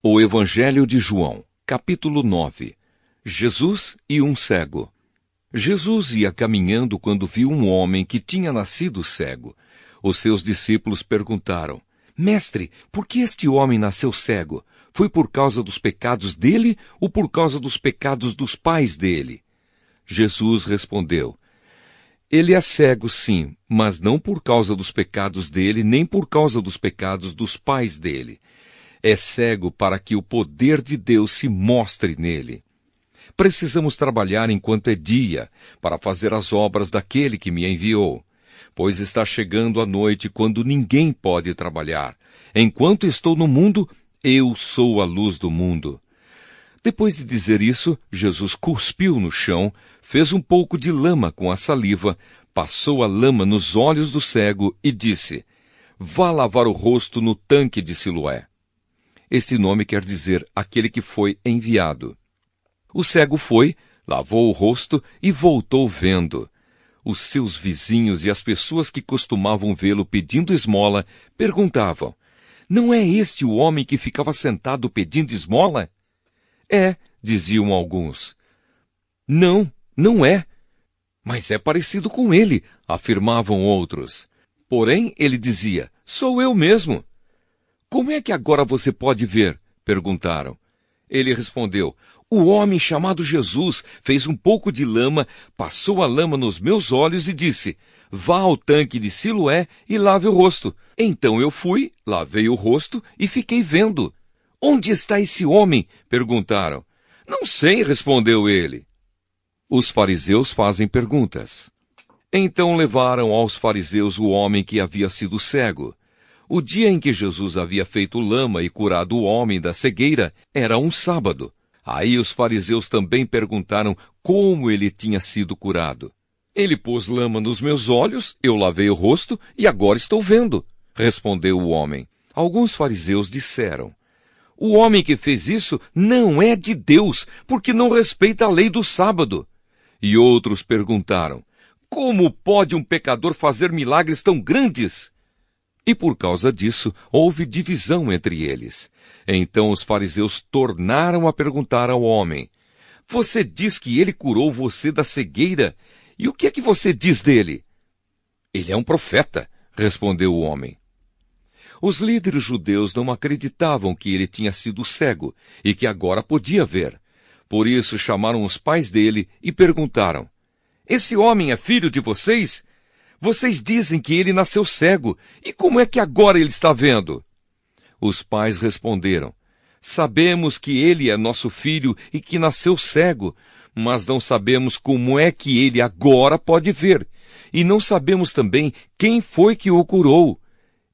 O Evangelho de João, capítulo 9. Jesus e um cego. Jesus ia caminhando quando viu um homem que tinha nascido cego. Os seus discípulos perguntaram: Mestre, por que este homem nasceu cego? Foi por causa dos pecados dele ou por causa dos pecados dos pais dele? Jesus respondeu: Ele é cego, sim, mas não por causa dos pecados dele, nem por causa dos pecados dos pais dele. É cego para que o poder de Deus se mostre nele. Precisamos trabalhar enquanto é dia, para fazer as obras daquele que me enviou. Pois está chegando a noite quando ninguém pode trabalhar. Enquanto estou no mundo, eu sou a luz do mundo. Depois de dizer isso, Jesus cuspiu no chão, fez um pouco de lama com a saliva, passou a lama nos olhos do cego e disse: Vá lavar o rosto no tanque de Siloé. Este nome quer dizer aquele que foi enviado. O cego foi, lavou o rosto e voltou vendo. Os seus vizinhos e as pessoas que costumavam vê-lo pedindo esmola perguntavam: Não é este o homem que ficava sentado pedindo esmola? É, diziam alguns. Não, não é. Mas é parecido com ele, afirmavam outros. Porém, ele dizia: Sou eu mesmo. Como é que agora você pode ver? Perguntaram. Ele respondeu: O homem chamado Jesus fez um pouco de lama, passou a lama nos meus olhos e disse: Vá ao tanque de Siloé e lave o rosto. Então eu fui, lavei o rosto e fiquei vendo. Onde está esse homem? Perguntaram. Não sei, respondeu ele. Os fariseus fazem perguntas. Então levaram aos fariseus o homem que havia sido cego. O dia em que Jesus havia feito lama e curado o homem da cegueira era um sábado. Aí os fariseus também perguntaram como ele tinha sido curado. Ele pôs lama nos meus olhos, eu lavei o rosto e agora estou vendo, respondeu o homem. Alguns fariseus disseram: O homem que fez isso não é de Deus, porque não respeita a lei do sábado. E outros perguntaram: Como pode um pecador fazer milagres tão grandes? E por causa disso, houve divisão entre eles. Então os fariseus tornaram a perguntar ao homem: Você diz que ele curou você da cegueira? E o que é que você diz dele? Ele é um profeta, respondeu o homem. Os líderes judeus não acreditavam que ele tinha sido cego e que agora podia ver. Por isso chamaram os pais dele e perguntaram: Esse homem é filho de vocês? Vocês dizem que ele nasceu cego, e como é que agora ele está vendo? Os pais responderam: Sabemos que ele é nosso filho e que nasceu cego, mas não sabemos como é que ele agora pode ver, e não sabemos também quem foi que o curou.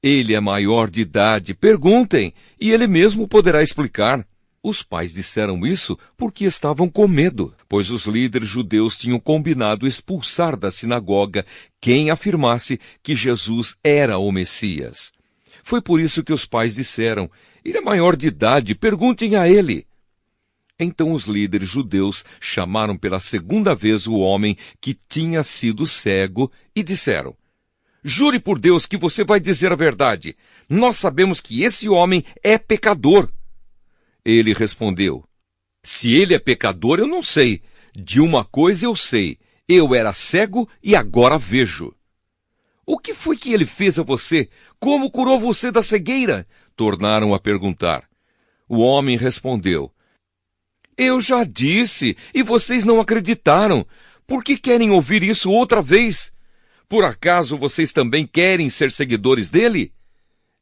Ele é maior de idade, perguntem, e ele mesmo poderá explicar. Os pais disseram isso porque estavam com medo, pois os líderes judeus tinham combinado expulsar da sinagoga quem afirmasse que Jesus era o Messias. Foi por isso que os pais disseram: Ele é maior de idade, perguntem a ele. Então os líderes judeus chamaram pela segunda vez o homem que tinha sido cego e disseram: Jure por Deus que você vai dizer a verdade. Nós sabemos que esse homem é pecador. Ele respondeu: Se ele é pecador, eu não sei. De uma coisa eu sei: eu era cego e agora vejo. O que foi que ele fez a você? Como curou você da cegueira? Tornaram a perguntar. O homem respondeu: Eu já disse, e vocês não acreditaram. Por que querem ouvir isso outra vez? Por acaso vocês também querem ser seguidores dele?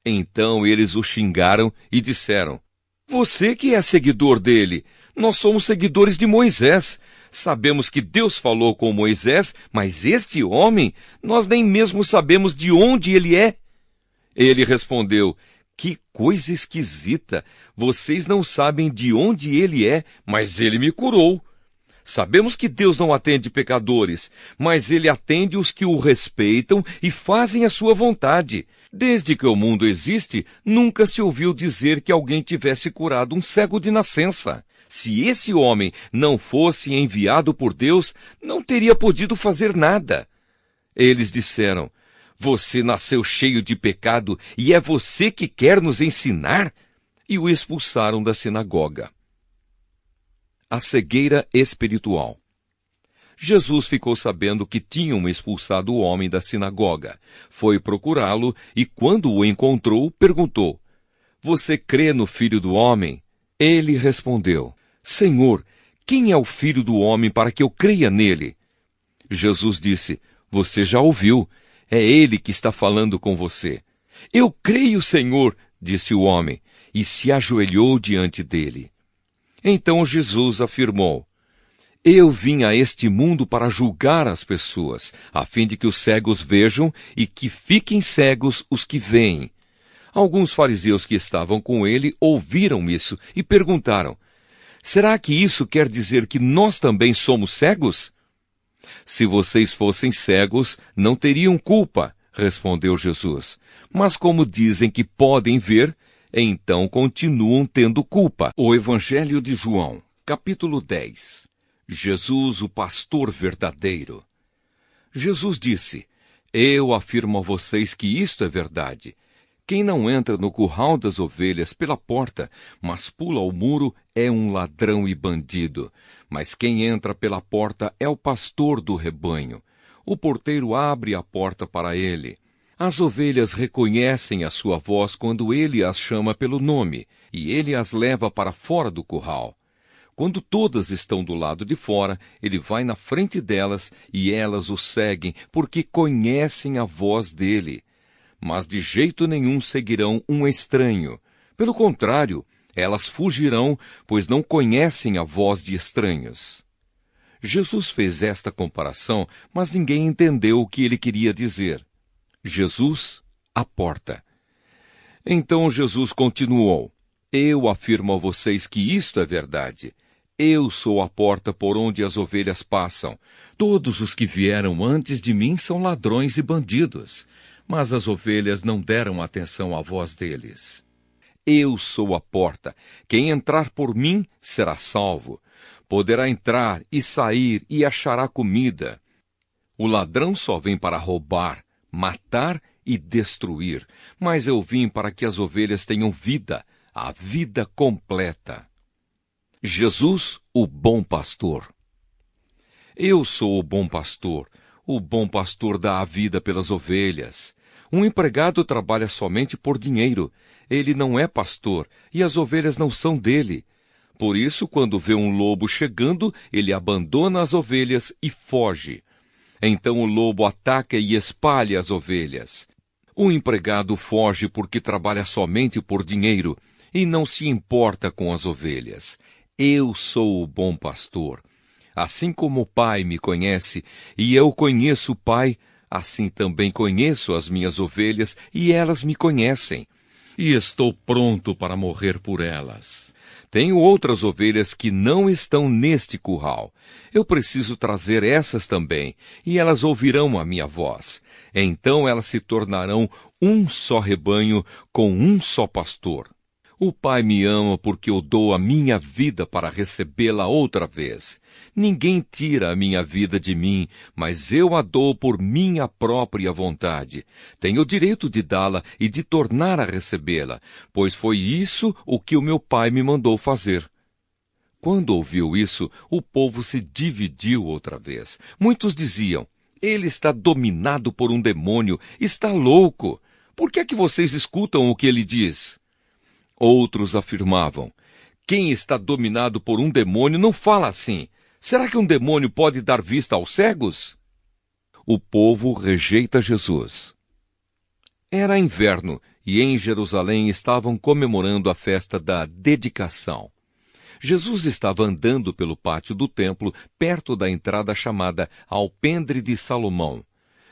Então eles o xingaram e disseram: Você que é seguidor dele, nós somos seguidores de Moisés. Sabemos que Deus falou com Moisés, mas este homem, nós nem mesmo sabemos de onde ele é. Ele respondeu: Que coisa esquisita! Vocês não sabem de onde ele é, mas ele me curou. Sabemos que Deus não atende pecadores, mas ele atende os que o respeitam e fazem a sua vontade. Desde que o mundo existe, nunca se ouviu dizer que alguém tivesse curado um cego de nascença. Se esse homem não fosse enviado por Deus, não teria podido fazer nada. Eles disseram: Você nasceu cheio de pecado e é você que quer nos ensinar? e o expulsaram da sinagoga. A cegueira espiritual. Jesus ficou sabendo que tinham expulsado o homem da sinagoga. Foi procurá-lo e, quando o encontrou, perguntou: Você crê no Filho do Homem? Ele respondeu: Senhor, quem é o Filho do Homem para que eu creia nele? Jesus disse: Você já ouviu. É ele que está falando com você. Eu creio, Senhor, disse o homem, e se ajoelhou diante dele. Então Jesus afirmou: Eu vim a este mundo para julgar as pessoas, a fim de que os cegos vejam e que fiquem cegos os que veem. Alguns fariseus que estavam com ele ouviram isso e perguntaram: Será que isso quer dizer que nós também somos cegos? Se vocês fossem cegos, não teriam culpa, respondeu Jesus. Mas como dizem que podem ver, então continuam tendo culpa. O Evangelho de João, capítulo 10. Jesus, o pastor verdadeiro. Jesus disse: Eu afirmo a vocês que isto é verdade. Quem não entra no curral das ovelhas pela porta, mas pula o muro, é um ladrão e bandido. Mas quem entra pela porta é o pastor do rebanho. O porteiro abre a porta para ele. As ovelhas reconhecem a sua voz quando ele as chama pelo nome, e ele as leva para fora do curral. Quando todas estão do lado de fora, ele vai na frente delas e elas o seguem, porque conhecem a voz dele. Mas de jeito nenhum seguirão um estranho. Pelo contrário, elas fugirão, pois não conhecem a voz de estranhos. Jesus fez esta comparação, mas ninguém entendeu o que ele queria dizer. Jesus, a porta. Então Jesus continuou: Eu afirmo a vocês que isto é verdade. Eu sou a porta por onde as ovelhas passam. Todos os que vieram antes de mim são ladrões e bandidos, mas as ovelhas não deram atenção à voz deles. Eu sou a porta. Quem entrar por mim será salvo. Poderá entrar e sair e achará comida. O ladrão só vem para roubar, matar e destruir, mas eu vim para que as ovelhas tenham vida, a vida completa. Jesus, o bom pastor. Eu sou o bom pastor dá a vida pelas ovelhas. Um empregado trabalha somente por dinheiro. Ele não é pastor, e as ovelhas não são dele. Por isso, quando vê um lobo chegando, ele abandona as ovelhas e foge. Então o lobo ataca e espalha as ovelhas. O empregado foge porque trabalha somente por dinheiro e não se importa com as ovelhas. Eu sou o bom pastor. Assim como o Pai me conhece e eu conheço o Pai, assim também conheço as minhas ovelhas e elas me conhecem. E estou pronto para morrer por elas. Tenho outras ovelhas que não estão neste curral. Eu preciso trazer essas também, e elas ouvirão a minha voz. Então elas se tornarão um só rebanho com um só pastor. O Pai me ama porque eu dou a minha vida para recebê-la outra vez. Ninguém tira a minha vida de mim, mas eu a dou por minha própria vontade. Tenho o direito de dá-la e de tornar a recebê-la, pois foi isso o que o meu Pai me mandou fazer. Quando ouviu isso, o povo se dividiu outra vez. Muitos diziam: Ele está dominado por um demônio, está louco. Por que é que vocês escutam o que ele diz? Outros afirmavam: Quem está dominado por um demônio não fala assim. Será que um demônio pode dar vista aos cegos? O povo rejeita Jesus. Era inverno e em Jerusalém estavam comemorando a festa da dedicação. Jesus estava andando pelo pátio do templo, perto da entrada chamada Alpendre de Salomão.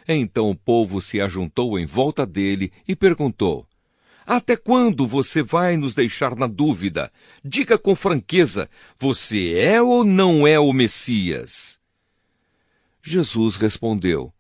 Então o povo se ajuntou em volta dele e perguntou: Até quando você vai nos deixar na dúvida? Diga com franqueza, você é ou não é o Messias? Jesus respondeu: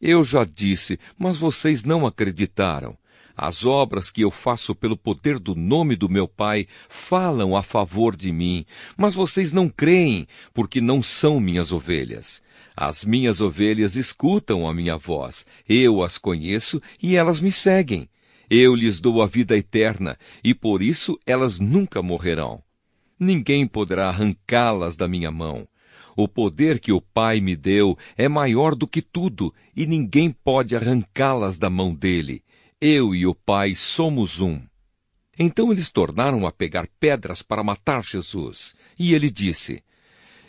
Eu já disse, mas vocês não acreditaram. As obras que eu faço pelo poder do nome do meu Pai falam a favor de mim, mas vocês não creem, porque não são minhas ovelhas. As minhas ovelhas escutam a minha voz, eu as conheço e elas me seguem. Eu lhes dou a vida eterna, e por isso elas nunca morrerão. Ninguém poderá arrancá-las da minha mão. O poder que o Pai me deu é maior do que tudo, e ninguém pode arrancá-las da mão dele. Eu e o Pai somos um. Então eles tornaram a pegar pedras para matar Jesus. E ele disse: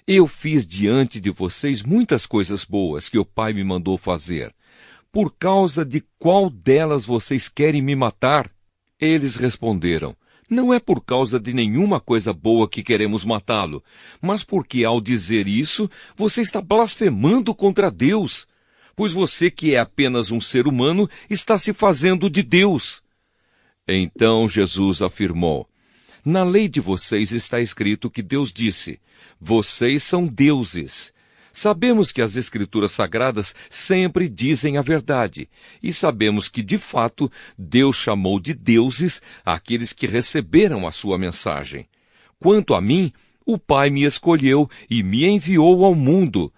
Eu fiz diante de vocês muitas coisas boas que o Pai me mandou fazer. Por causa de qual delas vocês querem me matar? Eles responderam: Não é por causa de nenhuma coisa boa que queremos matá-lo, mas porque ao dizer isso, você está blasfemando contra Deus. Pois você, que é apenas um ser humano, está se fazendo de Deus. Então Jesus afirmou: Na lei de vocês está escrito que Deus disse: Vocês são deuses. Sabemos que as Escrituras Sagradas sempre dizem a verdade, e sabemos que, de fato, Deus chamou de deuses aqueles que receberam a sua mensagem. Quanto a mim, o Pai me escolheu e me enviou ao mundo.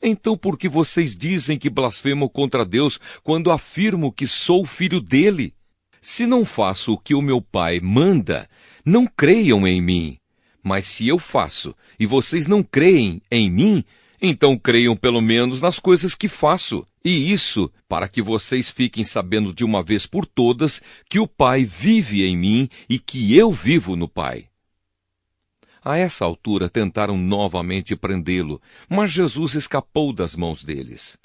Então, por que vocês dizem que blasfemo contra Deus quando afirmo que sou filho dele? Se não faço o que o meu Pai manda, não creiam em mim. Mas se eu faço e vocês não creem em mim, então creiam pelo menos nas coisas que faço. E isso para que vocês fiquem sabendo de uma vez por todas que o Pai vive em mim e que eu vivo no Pai. A essa altura tentaram novamente prendê-lo, mas Jesus escapou das mãos deles.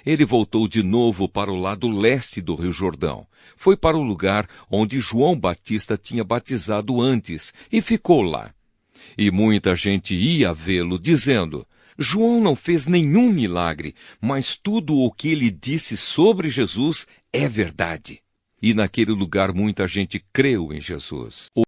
Ele voltou de novo para o lado leste do Rio Jordão. Foi para o lugar onde João Batista tinha batizado antes e ficou lá. E muita gente ia vê-lo, dizendo: João não fez nenhum milagre, mas tudo o que ele disse sobre Jesus é verdade. E naquele lugar muita gente creu em Jesus.